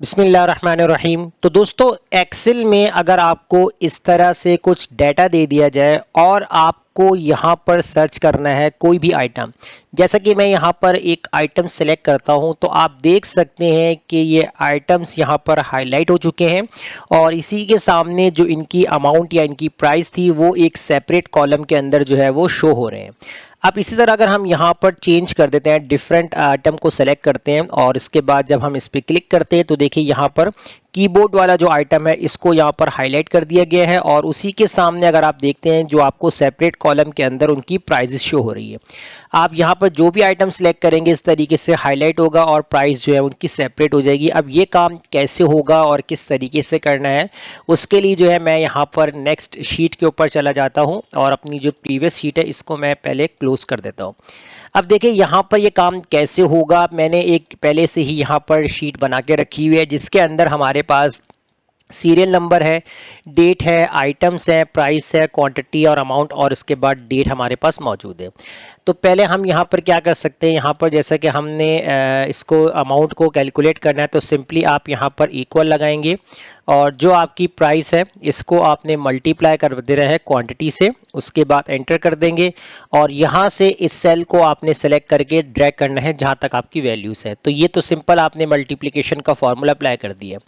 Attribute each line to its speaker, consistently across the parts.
Speaker 1: बिस्मिल्लाहिर्रहमानिर्रहीम। तो दोस्तों, एक्सेल में अगर आपको इस तरह से कुछ डाटा दे दिया जाए और आपको यहाँ पर सर्च करना है कोई भी आइटम, जैसा कि मैं यहाँ पर एक आइटम सेलेक्ट करता हूँ तो आप देख सकते हैं कि ये आइटम्स यहाँ पर हाईलाइट हो चुके हैं और इसी के सामने जो इनकी अमाउंट या इनकी प्राइस थी वो एक सेपरेट कॉलम के अंदर जो है वो शो हो रहे हैं। अब इसी तरह अगर हम यहाँ पर चेंज कर देते हैं, डिफरेंट आइटम को सेलेक्ट करते हैं और इसके बाद जब हम इस पर क्लिक करते हैं तो देखिए यहाँ पर कीबोर्ड वाला जो आइटम है इसको यहाँ पर हाईलाइट कर दिया गया है और उसी के सामने अगर आप देखते हैं जो आपको सेपरेट कॉलम के अंदर उनकी प्राइसेस शो हो रही है। आप यहाँ पर जो भी आइटम सेलेक्ट करेंगे इस तरीके से हाईलाइट होगा और प्राइस जो है उनकी सेपरेट हो जाएगी। अब ये काम कैसे होगा और किस तरीके से करना है, उसके लिए जो है मैं यहाँ पर नेक्स्ट शीट के ऊपर चला जाता हूँ और अपनी जो प्रीवियस शीट है इसको मैं पहले क्लोज कर देता हूँ। अब देखिए यहाँ पर ये काम कैसे होगा। मैंने एक पहले से ही यहाँ पर शीट बना के रखी हुई है जिसके अंदर हमारे पास सीरियल नंबर है, डेट है, आइटम्स है, प्राइस है, क्वांटिटी और अमाउंट और इसके बाद डेट हमारे पास मौजूद है। तो पहले हम यहाँ पर क्या कर सकते हैं, यहाँ पर जैसा कि हमने इसको अमाउंट को कैलकुलेट करना है तो सिंपली आप यहाँ पर इक्वल लगाएंगे और जो आपकी प्राइस है इसको आपने मल्टीप्लाई कर दे रहे हैं क्वांटिटी से, उसके बाद एंटर कर देंगे और यहाँ से इस सेल को आपने सेलेक्ट करके ड्रैग करना है जहाँ तक आपकी वैल्यूज है। तो ये तो सिंपल आपने मल्टीप्लिकेशन का फॉर्मूला अप्लाई कर दिया।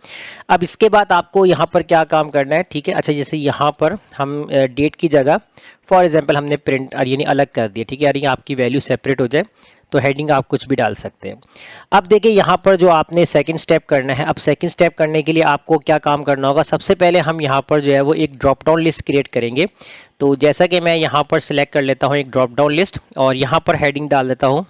Speaker 1: अब इसके बाद आपको यहाँ पर क्या काम करना है, ठीक है। अच्छा, जैसे यहाँ पर हम डेट की जगह फॉर एग्जांपल हमने प्रिंट यानी अलग कर दिया, ठीक है, यानी आपकी वैल्यू सेपरेट हो जाए तो हेडिंग आप कुछ भी डाल सकते हैं। अब देखिए यहाँ पर जो आपने सेकंड स्टेप करना है, अब सेकंड स्टेप करने के लिए आपको क्या काम करना होगा, सबसे पहले हम यहाँ पर जो है वो एक ड्रॉप डाउन लिस्ट क्रिएट करेंगे। तो जैसा कि मैं यहाँ पर सिलेक्ट कर लेता हूँ एक ड्रॉप डाउन लिस्ट और यहाँ पर हेडिंग डाल देता हूँ,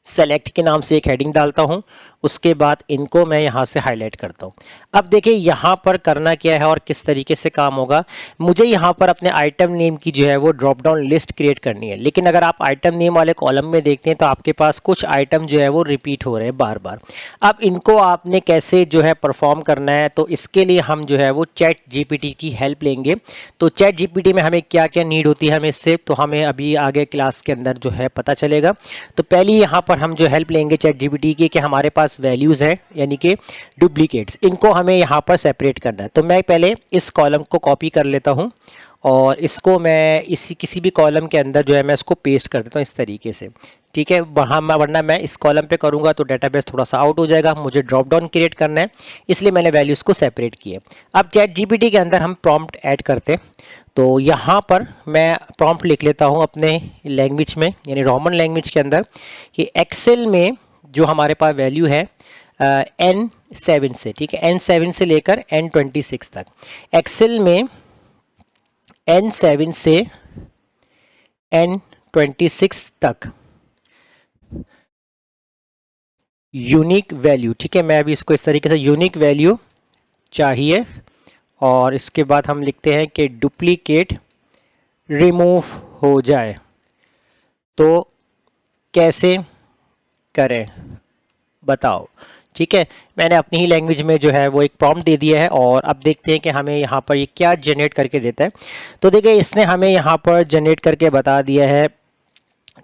Speaker 1: सेलेक्ट के नाम से एक हेडिंग डालता हूं, उसके बाद इनको मैं यहां से हाईलाइट करता हूं। अब देखिए यहां पर करना क्या है और किस तरीके से काम होगा। मुझे यहां पर अपने आइटम नेम की जो है वो ड्रॉप डाउन लिस्ट क्रिएट करनी है, लेकिन अगर आप आइटम नेम वाले कॉलम में देखते हैं तो आपके पास कुछ आइटम जो है वो रिपीट हो रहे हैं बार बार। अब इनको आपने कैसे जो है परफॉर्म करना है, तो इसके लिए हम जो है वो चैट जीपीटी की हेल्प लेंगे। तो चैट जीपीटी में हमें क्या क्या नीड होती है हमें इससे, तो हमें अभी आगे क्लास के अंदर जो है पता चलेगा। तो पहली यहाँ पर हम जो हेल्प लेंगे चैट जीपीटी की कि हमारे पास वैल्यूज है यानी कि डुप्लीकेट्स, इनको हमें यहाँ पर सेपरेट करना है। तो मैं पहले इस कॉलम को कॉपी कर लेता हूँ और इसको मैं इसी किसी भी कॉलम के अंदर जो है मैं इसको पेस्ट कर देता हूँ इस तरीके से, ठीक है। वरना मैं इस कॉलम पे करूंगा तो डेटाबेस थोड़ा सा आउट हो जाएगा। मुझे ड्रॉप डाउन क्रिएट करना है इसलिए मैंने वैल्यूज को सेपरेट किए। अब चैट जीपीटी के अंदर हम प्रॉम्प्ट ऐड करते हैं। तो यहाँ पर मैं प्रॉम्प्ट लिख लेता हूँ अपने लैंग्वेज में यानी रोमन लैंग्वेज के अंदर कि एक्सेल में जो हमारे पास वैल्यू है N7 से, ठीक है, N7 से लेकर N26 तक, एक्सेल में N7 से N26 तक यूनिक वैल्यू, ठीक है। मैं अभी इसको इस तरीके से यूनिक वैल्यू चाहिए और इसके बाद हम लिखते हैं कि डुप्लीकेट रिमूव हो जाए। तो कैसे करें बताओ, ठीक है। मैंने अपनी ही लैंग्वेज में जो है वो एक प्रॉम्प्ट दे दिया है और अब देखते हैं कि हमें यहाँ पर ये क्या जनरेट करके देता है। तो देखिए इसने हमें यहाँ पर जनरेट करके बता दिया है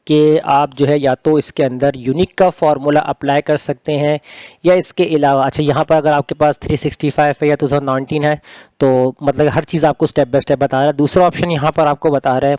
Speaker 1: कि आप जो है या तो इसके अंदर यूनिक का फॉर्मूला अप्लाई कर सकते हैं या इसके अलावा, अच्छा यहाँ पर अगर आपके पास 365 है या 2019 है तो मतलब हर चीज़ आपको स्टेप बाय स्टेप बता रहा है। दूसरा ऑप्शन यहाँ पर आपको बता रहा है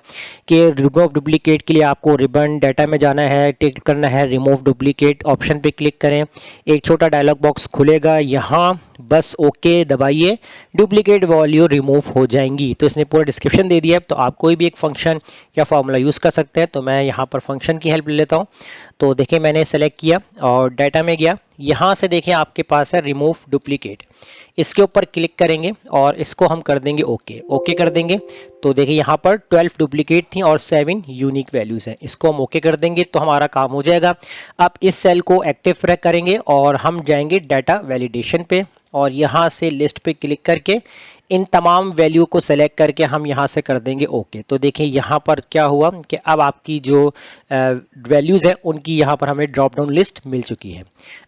Speaker 1: कि रिमूव डुप्लीकेट के लिए आपको रिबन डाटा में जाना है, टिक करना है रिमूव डुप्लीकेट ऑप्शन पे क्लिक करें, एक छोटा डायलॉग बॉक्स खुलेगा, यहाँ बस ओके दबाइए, डुप्लीकेट वैल्यू रिमूव हो जाएंगी। तो इसने पूरा डिस्क्रिप्शन दे दिया है। तो आप कोई भी एक फंक्शन या फॉर्मूला यूज़ कर सकते हैं। तो मैं यहाँ पर फंक्शन की हेल्प ले लेता हूँ। तो देखिए मैंने सेलेक्ट किया और डाटा में गया, यहाँ से देखिए आपके पास है रिमूव डुप्लीकेट, इसके ऊपर क्लिक करेंगे और इसको हम कर देंगे ओके, ओके कर देंगे। तो देखिए यहाँ पर 12 डुप्लीकेट थी और 7 यूनिक वैल्यूज हैं, इसको हम ओके कर देंगे तो हमारा काम हो जाएगा। अब इस सेल को एक्टिव करेंगे और हम जाएंगे डाटा वैलिडेशन पे और यहाँ से लिस्ट पे क्लिक करके इन तमाम वैल्यू को सेलेक्ट करके हम यहाँ से कर देंगे ओके। तो देखिए यहाँ पर क्या हुआ कि अब आपकी जो वैल्यूज है उनकी यहाँ पर हमें ड्रॉप डाउन लिस्ट मिल चुकी है।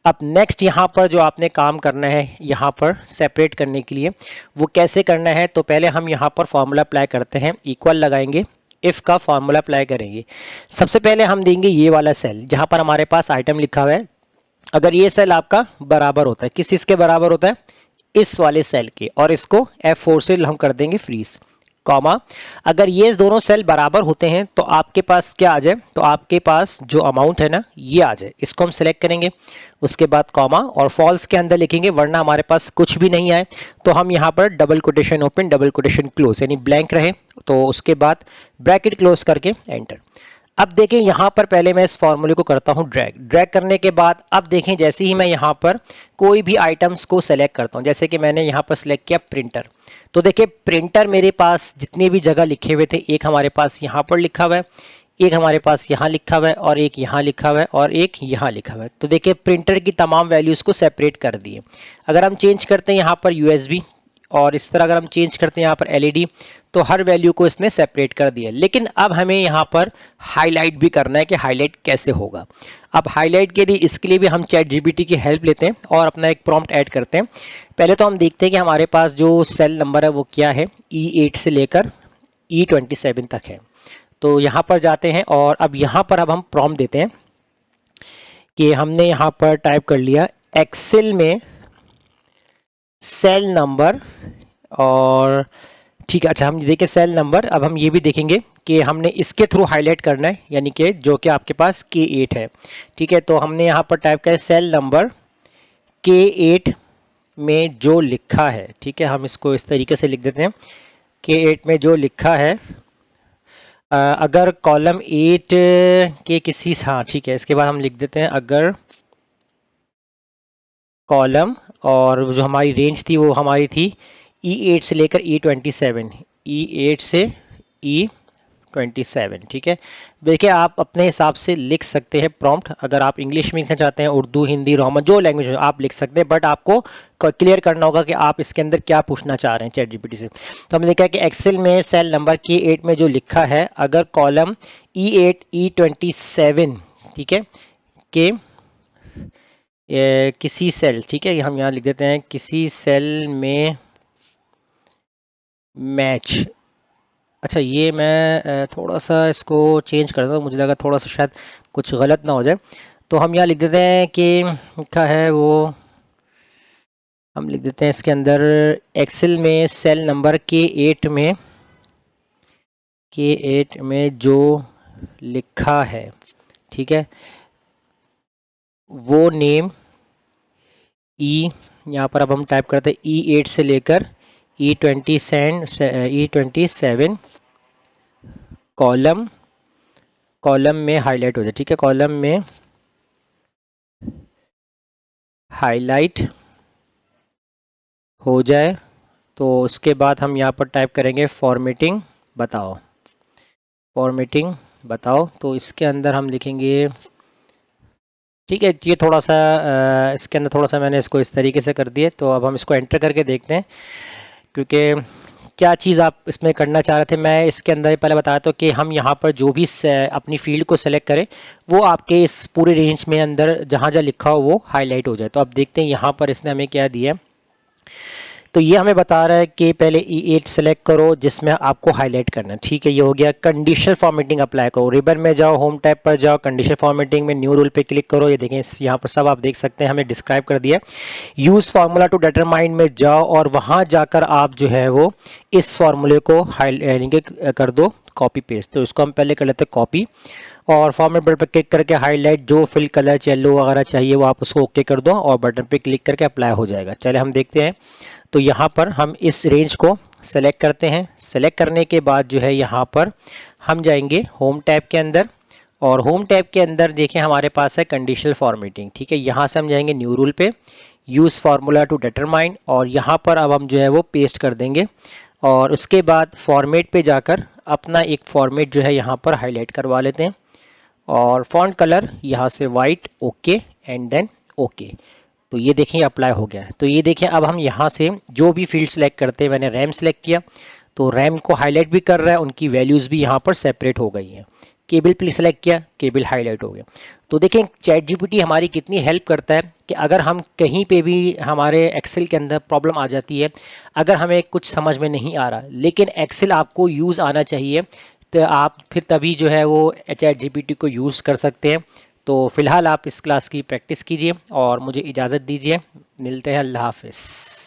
Speaker 1: अब नेक्स्ट यहाँ पर जो आपने काम करना है यहाँ पर सेपरेट करने के लिए, वो कैसे करना है, तो पहले हम यहाँ पर फॉर्मूला अप्लाई करते हैं, इक्वल लगाएंगे, इफ का फॉर्मूला अप्लाई करेंगे। सबसे पहले हम देंगे ये वाला सेल जहाँ पर हमारे पास आइटम लिखा हुआ है अगर ये सेल आपका बराबर होता है, किस चीज के बराबर होता है, इस वाले सेल के, और इसको F4 से हम कर देंगे फ्रीज, कॉमा, अगर ये दोनों सेल बराबर होते हैं तो आपके पास क्या आ जाए, तो आपके पास जो अमाउंट है ना ये आ जाए, इसको हम सिलेक्ट करेंगे, उसके बाद कॉमा और फॉल्स के अंदर लिखेंगे, वरना हमारे पास कुछ भी नहीं आए तो हम यहाँ पर double quotation open double quotation close यानी ब्लैंक रहे तो उसके बाद ब्रैकेट क्लोज करके एंटर। अब देखें यहाँ पर पहले मैं इस फॉर्मूले को करता हूँ ड्रैग, ड्रैग करने के बाद अब देखें जैसे ही मैं यहाँ पर कोई भी आइटम्स को सेलेक्ट करता हूँ, जैसे कि मैंने यहाँ पर सेलेक्ट किया प्रिंटर, तो देखिए प्रिंटर मेरे पास जितनी भी जगह लिखे हुए थे, एक हमारे पास यहाँ पर लिखा हुआ है, एक हमारे पास यहाँ लिखा हुआ है, और एक यहाँ लिखा हुआ है, और एक यहाँ लिखा हुआ है। तो देखिए प्रिंटर की तमाम वैल्यूज को सेपरेट कर दिए। अगर हम चेंज करते हैं यहाँ पर यूएसबी, और इस तरह अगर हम चेंज करते हैं यहाँ पर एलईडी, तो हर वैल्यू को इसने सेपरेट कर दिया। लेकिन अब हमें यहाँ पर हाईलाइट भी करना है कि हाईलाइट कैसे होगा। अब हाईलाइट के लिए इसके लिए भी हम चैट जीपीटी की हेल्प लेते हैं और अपना एक प्रॉम्प्ट ऐड करते हैं। पहले तो हम देखते हैं कि हमारे पास जो सेल नंबर है वो क्या है, E8 से लेकर E27 तक है। तो यहाँ पर जाते हैं और अब यहाँ पर अब हम प्रॉम्प्ट देते हैं कि हमने यहाँ पर टाइप कर लिया एक्सेल में सेल नंबर, और ठीक है, अच्छा हम देखिए सेल नंबर, अब हम ये भी देखेंगे कि हमने इसके थ्रू हाईलाइट करना है, यानी कि जो कि आपके पास K8 है। ठीक है, तो हमने यहाँ पर टाइप किया सेल नंबर K8 में जो लिखा है, ठीक है, हम इसको इस तरीके से लिख देते हैं, K8 में जो लिखा है, अगर कॉलम 8 के किसी, हाँ ठीक है, इसके बाद हम लिख देते हैं अगर कॉलम, और जो हमारी रेंज थी वो हमारी थी E8 से लेकर E27, E8 से E27। ठीक है, देखिए आप अपने हिसाब से लिख सकते हैं प्रॉम्प्ट, अगर आप इंग्लिश में लिखना चाहते हैं, उर्दू, हिंदी, रोमन, जो लैंग्वेज आप लिख सकते हैं, बट आपको क्लियर करना होगा कि आप इसके अंदर क्या पूछना चाह रहे हैं चैट जीपीटी से। तो हमने लिखा है कि एक्सेल में सेल नंबर K8 में जो लिखा है, अगर कॉलम E8 E27, ठीक है, के किसी सेल, ठीक है, हम यहाँ लिख देते हैं किसी सेल में मैच, अच्छा ये मैं थोड़ा सा इसको चेंज करता हूँ, मुझे लगा थोड़ा सा शायद कुछ गलत ना हो जाए, तो हम यहाँ लिख देते हैं कि लिखा है वो, हम लिख देते हैं इसके अंदर एक्सेल में सेल नंबर K8 में जो लिखा है, ठीक है, वो नेम यहाँ पर अब हम टाइप करते हैं E8 से लेकर E27 कॉलम में हाईलाइट हो जाए, ठीक है, कॉलम में हाईलाइट हो जाए, तो उसके बाद हम यहाँ पर टाइप करेंगे फॉर्मेटिंग बताओ, तो इसके अंदर हम लिखेंगे, ठीक है, ये थोड़ा सा इसके अंदर थोड़ा सा मैंने इसको इस तरीके से कर दिया, तो अब हम इसको एंटर करके देखते हैं, क्योंकि क्या चीज़ आप इसमें करना चाह रहे थे, मैं इसके अंदर पहले बताया था कि हम यहाँ पर जो भी अपनी फील्ड को सेलेक्ट करें वो आपके इस पूरे रेंज में अंदर जहाँ जहाँ लिखा हो वो हाईलाइट हो जाए। तो अब देखते हैं यहाँ पर इसने हमें क्या दिया, तो ये हमें बता रहा है कि पहले E8 सेलेक्ट करो जिसमें आपको हाईलाइट करना है, ठीक है, ये हो गया। कंडीशनल फॉर्मेटिंग अप्लाई करो, रिबन में जाओ, होम टैब पर जाओ, कंडीशनल फॉर्मेटिंग में न्यू रूल पे क्लिक करो, ये देखें यहाँ पर सब आप देख सकते हैं हमें डिस्क्राइब कर दिया। यूज फार्मूला टू डिटरमाइन में जाओ और वहां जाकर आप जो है वो इस फॉर्मूले को हाईलाइट कर दो, कॉपी पेस्ट, तो इसको हम पहले कर लेते हैं कॉपी, और फॉर्मेट बटन पर क्लिक करके हाईलाइट जो फिल कलर येलो वगैरह चाहिए वो आप उसको ओके कर दो और बटन पे क्लिक करके अप्लाई हो जाएगा। चले हम देखते हैं, तो यहाँ पर हम इस रेंज को सेलेक्ट करते हैं, सेलेक्ट करने के बाद जो है यहाँ पर हम जाएंगे होम टैब के अंदर, और होम टैब के अंदर देखें हमारे पास है कंडीशनल फॉर्मेटिंग, ठीक है, यहाँ से हम जाएंगे न्यू रूल पे, यूज फार्मूला टू डिटरमाइन, और यहाँ पर अब हम जो है वो पेस्ट कर देंगे, और उसके बाद फॉर्मेट पे जाकर अपना एक फॉर्मेट जो है यहाँ पर हाईलाइट करवा लेते हैं, और फॉन्ट कलर यहाँ से white, okay and then okay, तो ये देखिए अप्लाई हो गया है। तो ये देखिए अब हम यहाँ से जो भी फील्ड सेलेक्ट करते हैं, मैंने रैम सेलेक्ट किया तो रैम को हाईलाइट भी कर रहा है, उनकी वैल्यूज भी यहाँ पर सेपरेट हो गई हैं। केबल पे सेलेक्ट किया, केबल हाईलाइट हो गया। तो देखें चैट जीपीटी हमारी कितनी हेल्प करता है कि अगर हम कहीं पे भी हमारे एक्सेल के अंदर प्रॉब्लम आ जाती है, अगर हमें कुछ समझ में नहीं आ रहा लेकिन एक्सेल आपको यूज़ आना चाहिए, तो आप फिर तभी जो है वो चैट जीपीटी को यूज़ कर सकते हैं, तो फिलहाल आप इस क्लास की प्रैक्टिस कीजिए और मुझे इजाज़त दीजिए। मिलते हैं। अल्लाह हाफिज़।